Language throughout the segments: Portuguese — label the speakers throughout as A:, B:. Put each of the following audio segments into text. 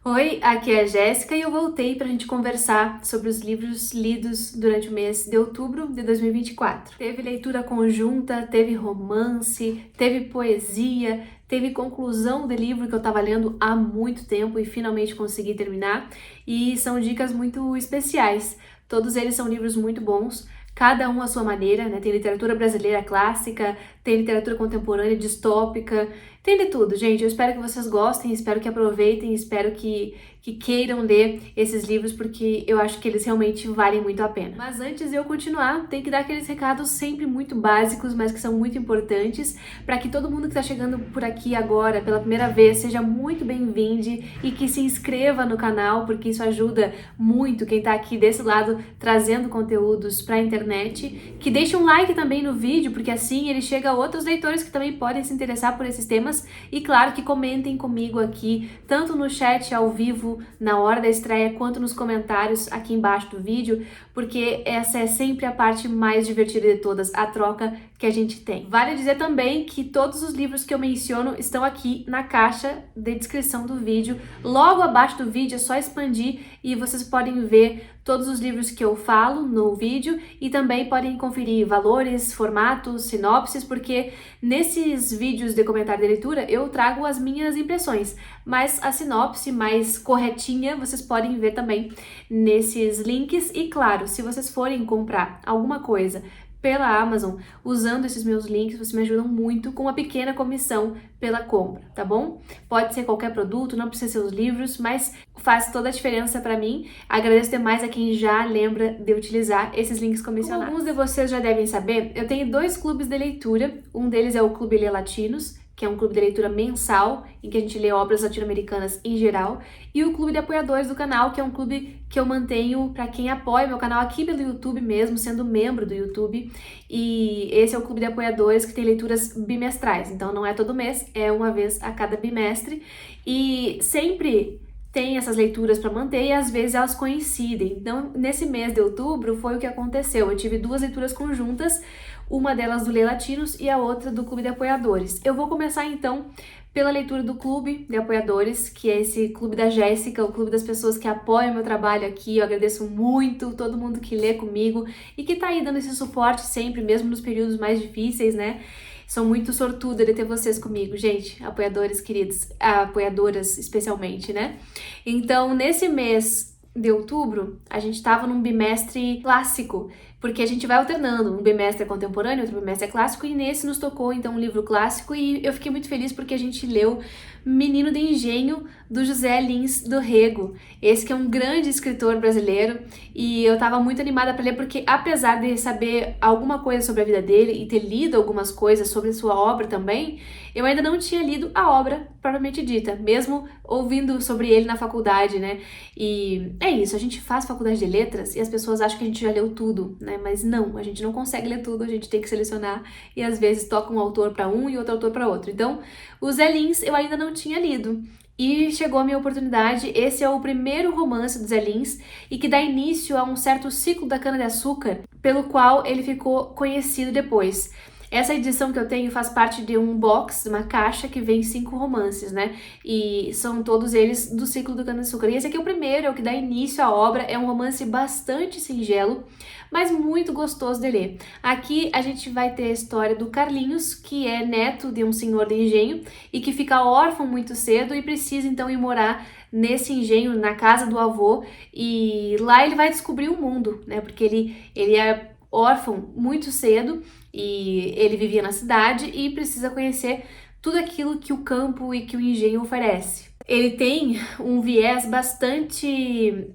A: Oi, aqui é a Jéssica e eu voltei para a gente conversar sobre os livros lidos durante o mês de outubro de 2024. Teve leitura conjunta, teve romance, teve poesia, teve conclusão de livro que eu estava lendo há muito tempo e finalmente consegui terminar. E são dicas muito especiais. Todos eles são livros muito bons, cada um à sua maneira, né? Tem literatura brasileira clássica, tem literatura contemporânea distópica, tem de tudo, gente. Eu espero que vocês gostem, espero que aproveitem, espero que queiram ler esses livros, porque eu acho que eles realmente valem muito a pena. Mas antes de eu continuar, tem que dar aqueles recados sempre muito básicos, mas que são muito importantes, para que todo mundo que está chegando por aqui agora, pela primeira vez, seja muito bem-vindo e que se inscreva no canal, porque isso ajuda muito quem está aqui desse lado trazendo conteúdos para a internet. Que deixe um like também no vídeo, porque assim ele chega a outros leitores que também podem se interessar por esses temas. E claro que comentem comigo aqui, tanto no chat ao vivo, na hora da estreia, quanto nos comentários aqui embaixo do vídeo, porque essa é sempre a parte mais divertida de todas, a troca que a gente tem. Vale dizer também que todos os livros que eu menciono estão aqui na caixa de descrição do vídeo. Logo abaixo do vídeo é só expandir e vocês podem ver todos os livros que eu falo no vídeo e também podem conferir valores, formatos, sinopses, porque nesses vídeos de comentário de leitura eu trago as minhas impressões, mas a sinopse mais corretinha vocês podem ver também nesses links. E claro, se vocês forem comprar alguma coisa pela Amazon, usando esses meus links, vocês me ajudam muito com uma pequena comissão pela compra, tá bom? Pode ser qualquer produto, não precisa ser os livros, mas faz toda a diferença para mim. Agradeço demais a quem já lembra de utilizar esses links comissionados. Como alguns de vocês já devem saber, eu tenho 2 clubes de leitura. Um deles é o Clube Lê Latinos, que é um clube de leitura mensal, em que a gente lê obras latino-americanas em geral, e o Clube de Apoiadores do canal, que é um clube que eu mantenho para quem apoia meu canal aqui pelo YouTube mesmo, sendo membro do YouTube, e esse é o Clube de Apoiadores que tem leituras bimestrais, então não é todo mês, é uma vez a cada bimestre, e sempre tem essas leituras para manter e às vezes elas coincidem. Então, nesse mês de outubro foi o que aconteceu, eu tive 2 leituras conjuntas, uma delas do Lê Latinos e a outra do Clube de Apoiadores. Eu vou começar então pela leitura do Clube de Apoiadores, que é esse clube da Jéssica, o clube das pessoas que apoiam meu trabalho aqui. Eu agradeço muito todo mundo que lê comigo e que tá aí dando esse suporte sempre, mesmo nos períodos mais difíceis, né? Sou muito sortuda de ter vocês comigo, gente, apoiadores queridos, apoiadoras especialmente, né? Então, nesse mês de outubro, a gente estava num bimestre clássico, porque a gente vai alternando, um bimestre é contemporâneo, outro bimestre é clássico, e nesse nos tocou então um livro clássico, e eu fiquei muito feliz porque a gente leu Menino de Engenho, do José Lins do Rego. Esse que é um grande escritor brasileiro, e eu tava muito animada para ler, porque apesar de saber alguma coisa sobre a vida dele e ter lido algumas coisas sobre a sua obra também, eu ainda não tinha lido a obra propriamente dita, mesmo ouvindo sobre ele na faculdade, né? E é isso, a gente faz faculdade de letras e as pessoas acham que a gente já leu tudo, né? Mas não, a gente não consegue ler tudo, a gente tem que selecionar e às vezes toca um autor para um e outro autor para outro. Então, o Zé Lins eu ainda não tinha lido. E chegou a minha oportunidade. Esse é o primeiro romance do Zé Lins e que dá início a um certo ciclo da cana-de-açúcar, pelo qual ele ficou conhecido depois. Essa edição que eu tenho faz parte de um box, uma caixa que vem 5 romances, né? E são todos eles do ciclo do cana-de-açúcar. E esse aqui é o primeiro, é o que dá início à obra. É um romance bastante singelo, mas muito gostoso de ler. Aqui a gente vai ter a história do Carlinhos, que é neto de um senhor de engenho e que fica órfão muito cedo e precisa então ir morar nesse engenho, na casa do avô, e lá ele vai descobrir o mundo, né? Porque ele é órfão muito cedo e ele vivia na cidade e precisa conhecer tudo aquilo que o campo e que o engenho oferece. Ele tem um viés bastante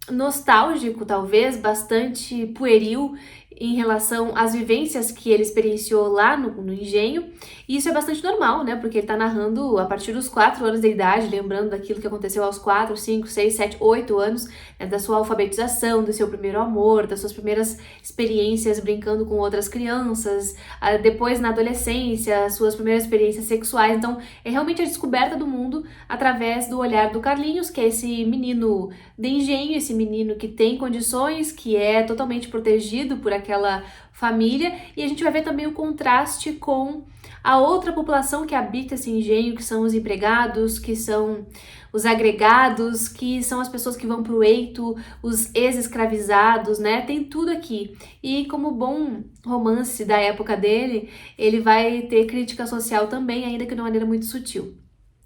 A: nostálgico, talvez, bastante pueril em relação às vivências que ele experienciou lá no engenho, e isso é bastante normal, né, porque ele tá narrando a partir dos 4 anos de idade, lembrando daquilo que aconteceu aos 4, 5, 6, 7, 8 anos, né, da sua alfabetização, do seu primeiro amor, das suas primeiras experiências brincando com outras crianças, depois na adolescência, as suas primeiras experiências sexuais. Então é realmente a descoberta do mundo através do olhar do Carlinhos, que é esse menino de engenho, esse menino que tem condições, que é totalmente protegido por aquela aquela família, e a gente vai ver também o contraste com a outra população que habita esse engenho, que são os empregados, que são os agregados, que são as pessoas que vão pro eito, os ex-escravizados, né? Tem tudo aqui. E como bom romance da época dele, ele vai ter crítica social também, ainda que de uma maneira muito sutil.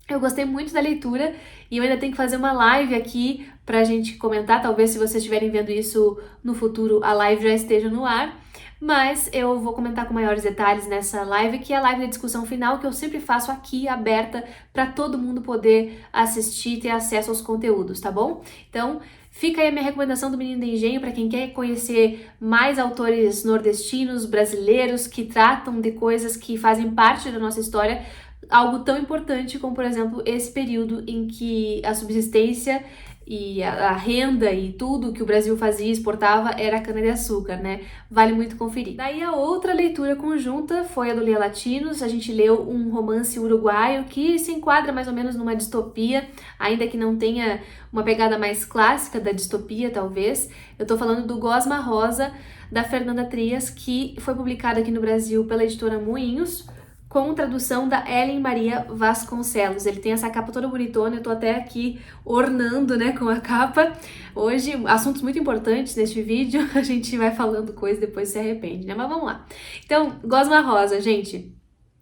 A: Eu gostei muito da leitura e eu ainda tenho que fazer uma live aqui pra gente comentar. Talvez, se vocês estiverem vendo isso no futuro, a live já esteja no ar. Mas eu vou comentar com maiores detalhes nessa live, que é a live da discussão final, que eu sempre faço aqui, aberta, para todo mundo poder assistir e ter acesso aos conteúdos, tá bom? Então, fica aí a minha recomendação do Menino do Engenho para quem quer conhecer mais autores nordestinos, brasileiros, que tratam de coisas que fazem parte da nossa história, algo tão importante como, por exemplo, esse período em que a subsistência e a renda e tudo que o Brasil fazia e exportava era cana-de-açúcar, né? Vale muito conferir. Daí a outra leitura conjunta foi a do Lia Latinos. A gente leu um romance uruguaio que se enquadra mais ou menos numa distopia, ainda que não tenha uma pegada mais clássica da distopia, talvez. Eu tô falando do Gosma Rosa, da Fernanda Trias, que foi publicado aqui no Brasil pela editora Moinhos, com tradução da Ellen Maria Vasconcelos. Ele tem essa capa toda bonitona, eu tô até aqui ornando, né, com a capa. Hoje, assuntos muito importantes neste vídeo, a gente vai falando coisa e depois se arrepende, né, mas vamos lá. Então, Gosma Rosa, gente,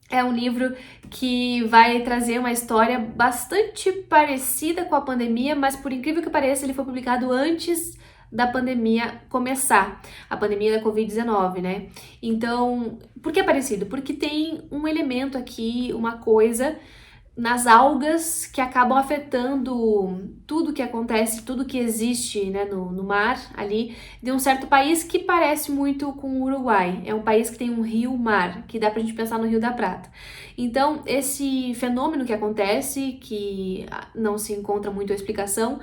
A: é um livro que vai trazer uma história bastante parecida com a pandemia, mas por incrível que pareça, ele foi publicado antes da pandemia começar, a pandemia da Covid-19, né? Então, por que é parecido? Porque tem um elemento aqui, uma coisa nas algas que acabam afetando tudo que acontece, tudo que existe, né, no mar ali, de um certo país que parece muito com o Uruguai. É um país que tem um rio-mar, que dá pra gente pensar no Rio da Prata. Então, esse fenômeno que acontece, que não se encontra muito a explicação,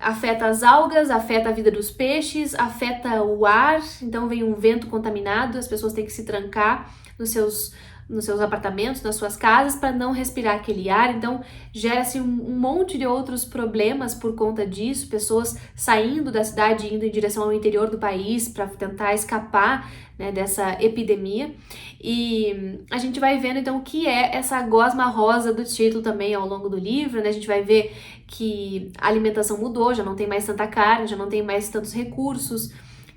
A: afeta as algas, afeta a vida dos peixes, afeta o ar, então vem um vento contaminado, as pessoas têm que se trancar nos seus apartamentos, nas suas casas, para não respirar aquele ar, então gera-se um monte de outros problemas por conta disso, pessoas saindo da cidade, indo em direção ao interior do país para tentar escapar, né, dessa epidemia. E a gente vai vendo então o que é essa gosma rosa do título também ao longo do livro, né? A gente vai ver que a alimentação mudou, já não tem mais tanta carne, já não tem mais tantos recursos,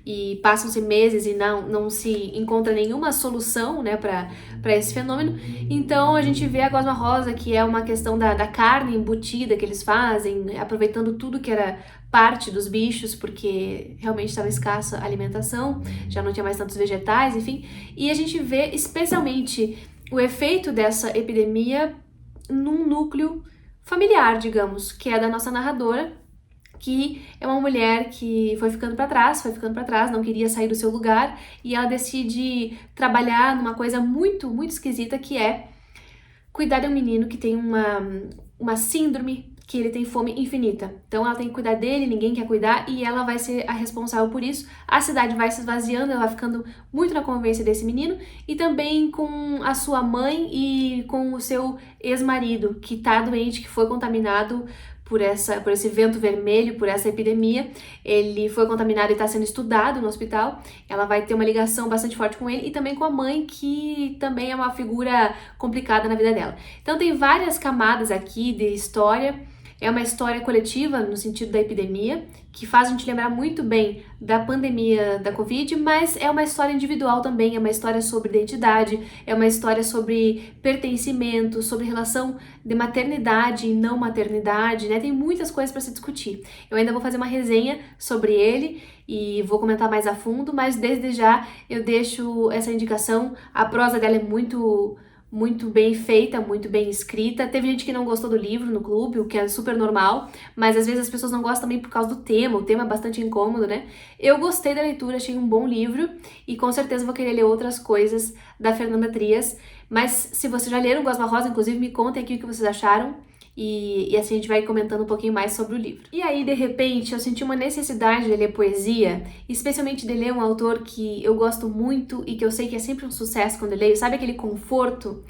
A: e passam-se meses e não se encontra nenhuma solução, né, para esse fenômeno. Então a gente vê a gosma rosa, que é uma questão da carne embutida que eles fazem, aproveitando tudo que era parte dos bichos, porque realmente estava escassa a alimentação, já não tinha mais tantos vegetais, enfim. E a gente vê especialmente o efeito dessa epidemia num núcleo familiar, digamos, que é da nossa narradora, que é uma mulher que foi ficando para trás, não queria sair do seu lugar, e ela decide trabalhar numa coisa muito, muito esquisita, que é cuidar de um menino que tem uma síndrome, que ele tem fome infinita. Então ela tem que cuidar dele, ninguém quer cuidar, e ela vai ser a responsável por isso. A cidade vai se esvaziando, ela vai ficando muito na convivência desse menino, e também com a sua mãe e com o seu ex-marido, que tá doente, que foi contaminado por esse vento vermelho, por essa epidemia. Ele foi contaminado e está sendo estudado no hospital. Ela vai ter uma ligação bastante forte com ele e também com a mãe, que também é uma figura complicada na vida dela. Então tem várias camadas aqui de história. É uma história coletiva no sentido da epidemia, que faz a gente lembrar muito bem da pandemia da Covid, mas é uma história individual também, é uma história sobre identidade, é uma história sobre pertencimento, sobre relação de maternidade e não maternidade, né? Tem muitas coisas para se discutir. Eu ainda vou fazer uma resenha sobre ele e vou comentar mais a fundo, mas desde já eu deixo essa indicação. A prosa dela é muito bem feita, muito bem escrita. Teve gente que não gostou do livro no clube, o que é super normal, mas às vezes as pessoas não gostam também por causa do tema, o tema é bastante incômodo, né? Eu gostei da leitura, achei um bom livro e com certeza vou querer ler outras coisas da Fernanda Trias, mas se vocês já leram Gosma Rosa, inclusive me contem aqui o que vocês acharam. E assim a gente vai comentando um pouquinho mais sobre o livro. E aí, de repente, eu senti uma necessidade de ler poesia, especialmente de ler um autor que eu gosto muito e que eu sei que é sempre um sucesso quando eu leio, sabe aquele conforto?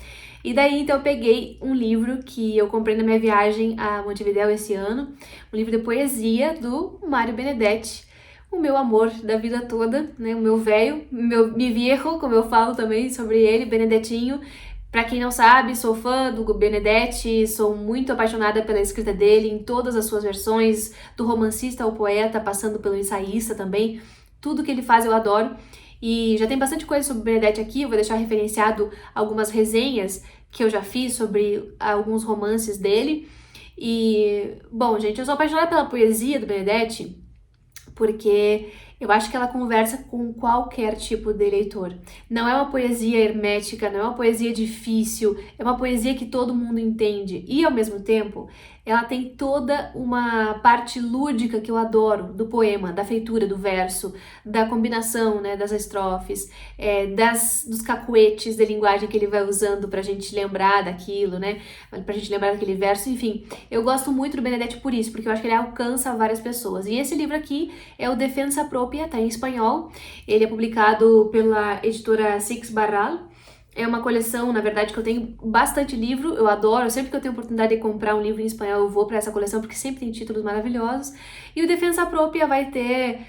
A: E daí, então, eu peguei um livro que eu comprei na minha viagem a Montevidéu esse ano, um livro de poesia do Mário Benedetti, o meu amor da vida toda, né? O meu velho, mi viejo, como eu falo também sobre ele, Benedettinho. Pra quem não sabe, sou fã do Benedetti, sou muito apaixonada pela escrita dele em todas as suas versões, do romancista ao poeta, passando pelo ensaísta também. Tudo que ele faz eu adoro. E já tem bastante coisa sobre o Benedetti aqui, eu vou deixar referenciado algumas resenhas que eu já fiz sobre alguns romances dele. E, bom, gente, eu sou apaixonada pela poesia do Benedetti, porque eu acho que ela conversa com qualquer tipo de leitor. Não é uma poesia hermética, não é uma poesia difícil, é uma poesia que todo mundo entende. E, ao mesmo tempo, ela tem toda uma parte lúdica que eu adoro do poema, da feitura do verso, da combinação, né, das estrofes, dos cacuetes de linguagem que ele vai usando pra gente lembrar daquilo, né, pra gente lembrar daquele verso, enfim. Eu gosto muito do Benedetti por isso, porque eu acho que ele alcança várias pessoas. E esse livro aqui é o Defensa Propia, tá em espanhol. Ele é publicado pela editora Six Barral. É uma coleção, na verdade, que eu tenho bastante livro, eu adoro, sempre que eu tenho oportunidade de comprar um livro em espanhol, eu vou para essa coleção, porque sempre tem títulos maravilhosos. E o Defensa Propia vai ter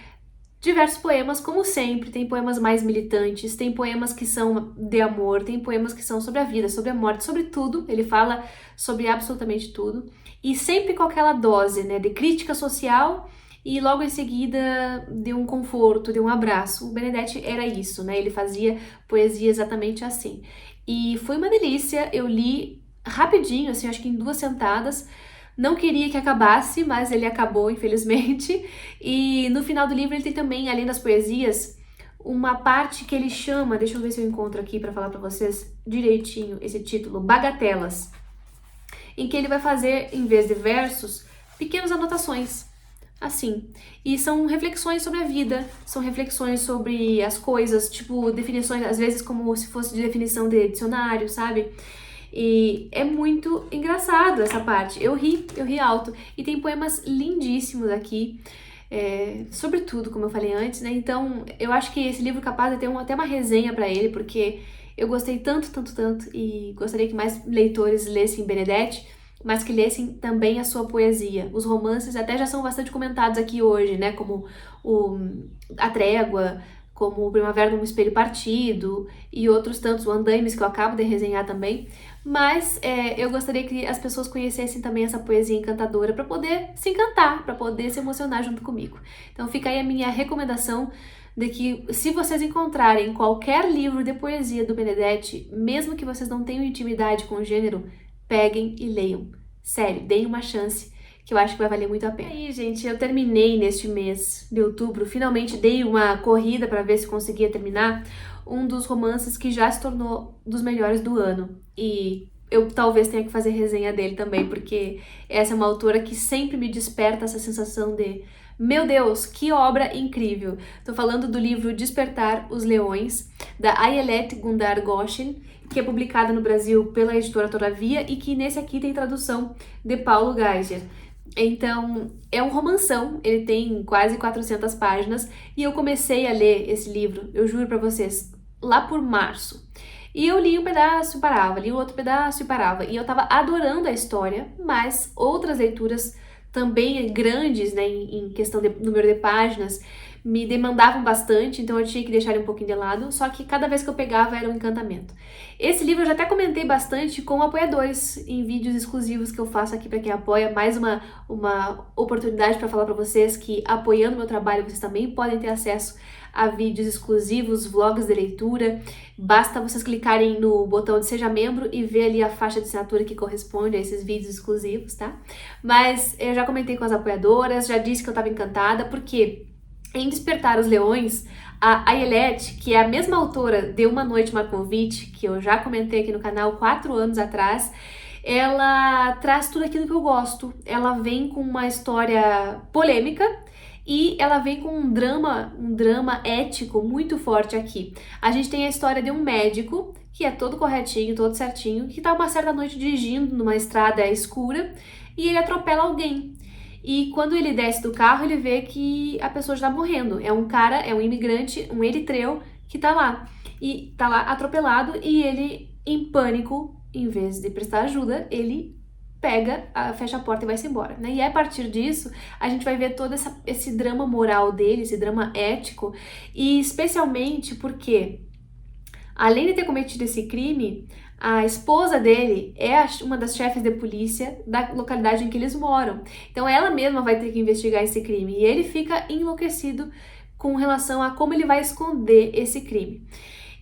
A: diversos poemas, como sempre, tem poemas mais militantes, tem poemas que são de amor, tem poemas que são sobre a vida, sobre a morte, sobre tudo, ele fala sobre absolutamente tudo. E sempre com aquela dose, né, de crítica social, e logo em seguida de um conforto, de um abraço. O Benedetti era isso, né? Ele fazia poesia exatamente assim. E foi uma delícia, eu li rapidinho, assim, acho que em 2 sentadas. Não queria que acabasse, mas ele acabou, infelizmente. E no final do livro ele tem também, além das poesias, uma parte que ele chama, deixa eu ver se eu encontro aqui para falar para vocês direitinho esse título, Bagatelas, em que ele vai fazer, em vez de versos, pequenas anotações. Assim, e são reflexões sobre a vida, são reflexões sobre as coisas, tipo definições, às vezes como se fosse de definição de dicionário, sabe? E é muito engraçado essa parte, eu ri alto. E tem poemas lindíssimos aqui, sobretudo, como eu falei antes, né? Então, eu acho que esse livro é capaz de ter até uma resenha pra ele, porque eu gostei tanto, e gostaria que mais leitores lessem Benedetti, mas que lessem também a sua poesia. Os romances até já são bastante comentados aqui hoje, né? Como A Trégua, como o Primavera num Espelho Partido e outros tantos, o Andaimes, que eu acabo de resenhar também. Mas eu gostaria que as pessoas conhecessem também essa poesia encantadora para poder se encantar, para poder se emocionar junto comigo. Então fica aí a minha recomendação de que, se vocês encontrarem qualquer livro de poesia do Benedetti, mesmo que vocês não tenham intimidade com o gênero, peguem e leiam. Sério, deem uma chance, que eu acho que vai valer muito a pena. E aí, gente, eu terminei neste mês de outubro, finalmente dei uma corrida para ver se conseguia terminar um dos romances que já se tornou dos melhores do ano. E eu talvez tenha que fazer resenha dele também, porque essa é uma autora que sempre me desperta essa sensação de: meu Deus, que obra incrível! Tô falando do livro Despertar os Leões, da Ayelet Gundar Goshen, que é publicada no Brasil pela editora Todavia e que nesse aqui tem tradução de Paulo Geiger. Então, é um romanção, ele tem quase 400 páginas e eu comecei a ler esse livro, eu juro pra vocês, lá por março. E eu li um pedaço e parava, li outro pedaço e parava. E eu tava adorando a história, mas outras leituras também grandes, né, em questão de número de páginas, me demandavam bastante, então eu tinha que deixar ele um pouquinho de lado, só que cada vez que eu pegava era um encantamento. Esse livro eu já até comentei bastante com apoiadores em vídeos exclusivos que eu faço aqui para quem apoia, mais uma oportunidade para falar para vocês que, apoiando meu trabalho, vocês também podem ter acesso a vídeos exclusivos, vlogs de leitura. Basta vocês clicarem no botão de Seja Membro e ver ali a faixa de assinatura que corresponde a esses vídeos exclusivos, tá? Mas eu já comentei com as apoiadoras, já disse que eu tava encantada, porque em Despertar os Leões, a Ayelet, que é a mesma autora de Uma Noite Markovitch, que eu já comentei aqui no canal 4 anos atrás, ela traz tudo aquilo que eu gosto. Ela vem com uma história polêmica e ela vem com um drama ético muito forte aqui. A gente tem a história de um médico que é todo corretinho, todo certinho, que tá uma certa noite dirigindo numa estrada escura e ele atropela alguém. E quando ele desce do carro, ele vê que a pessoa já tá morrendo. É um cara, é um imigrante, um eritreu, que tá lá. E tá lá atropelado e ele, em pânico, em vez de prestar ajuda, ele pega, fecha a porta e vai-se embora, né? E a partir disso, a gente vai ver todo esse drama moral dele, esse drama ético, e especialmente porque, além de ter cometido esse crime, a esposa dele é uma das chefes de polícia da localidade em que eles moram. Então ela mesma vai ter que investigar esse crime, e ele fica enlouquecido com relação a como ele vai esconder esse crime.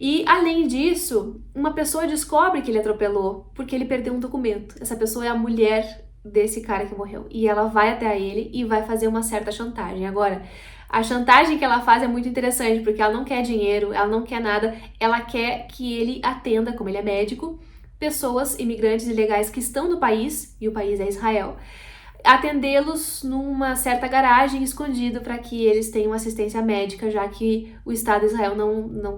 A: E, além disso, uma pessoa descobre que ele atropelou porque ele perdeu um documento. Essa pessoa é a mulher desse cara que morreu. E ela vai até ele e vai fazer uma certa chantagem. Agora, a chantagem que ela faz é muito interessante, porque ela não quer dinheiro, ela não quer nada, ela quer que ele atenda, como ele é médico, pessoas, imigrantes ilegais que estão no país, e o país é Israel, atendê-los numa certa garagem escondido para que eles tenham assistência médica, já que o Estado de Israel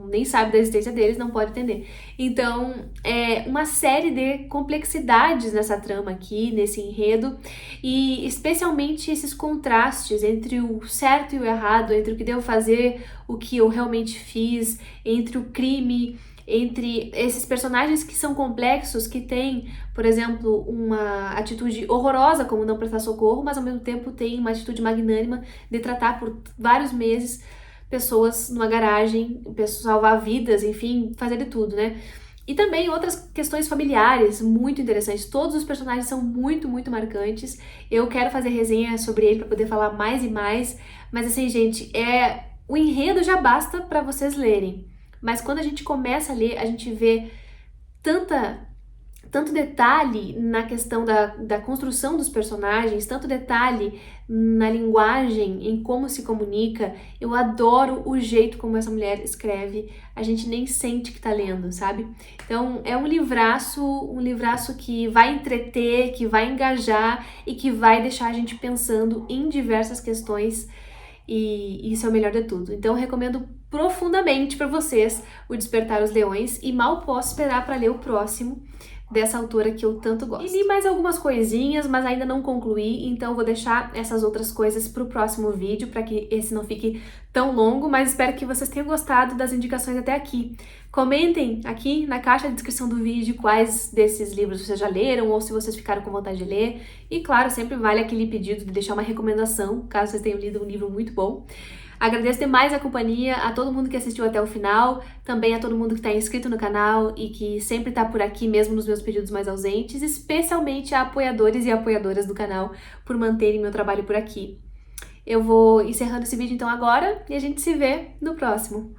A: nem sabe da existência deles, não pode atender. Então, é uma série de complexidades nessa trama aqui, nesse enredo, e especialmente esses contrastes entre o certo e o errado, entre o que devo fazer, o que eu realmente fiz, entre o crime, entre esses personagens que são complexos, que têm, por exemplo, uma atitude horrorosa como não prestar socorro, mas ao mesmo tempo tem uma atitude magnânima de tratar por vários meses pessoas numa garagem, salvar vidas, enfim, fazer de tudo, né? E também outras questões familiares muito interessantes. Todos os personagens são muito, muito marcantes. Eu quero fazer resenha sobre ele para poder falar mais e mais, mas assim, gente, o enredo já basta para vocês lerem. Mas quando a gente começa a ler, a gente vê tanto detalhe na questão da construção dos personagens, tanto detalhe na linguagem, em como se comunica. Eu adoro o jeito como essa mulher escreve, a gente nem sente que tá lendo, sabe? Então é um livraço que vai entreter, que vai engajar e que vai deixar a gente pensando em diversas questões. E isso é o melhor de tudo. Então eu recomendo profundamente para vocês o Despertar os Leões e mal posso esperar para ler o próximo dessa autora que eu tanto gosto. E li mais algumas coisinhas, mas ainda não concluí, então vou deixar essas outras coisas pro próximo vídeo, para que esse não fique tão longo, mas espero que vocês tenham gostado das indicações até aqui. Comentem aqui na caixa de descrição do vídeo quais desses livros vocês já leram, ou se vocês ficaram com vontade de ler. E claro, sempre vale aquele pedido de deixar uma recomendação, caso vocês tenham lido um livro muito bom. Agradeço demais a companhia, a todo mundo que assistiu até o final, também a todo mundo que está inscrito no canal e que sempre está por aqui mesmo nos meus períodos mais ausentes, especialmente a apoiadores e apoiadoras do canal por manterem meu trabalho por aqui. Eu vou encerrando esse vídeo então agora e a gente se vê no próximo.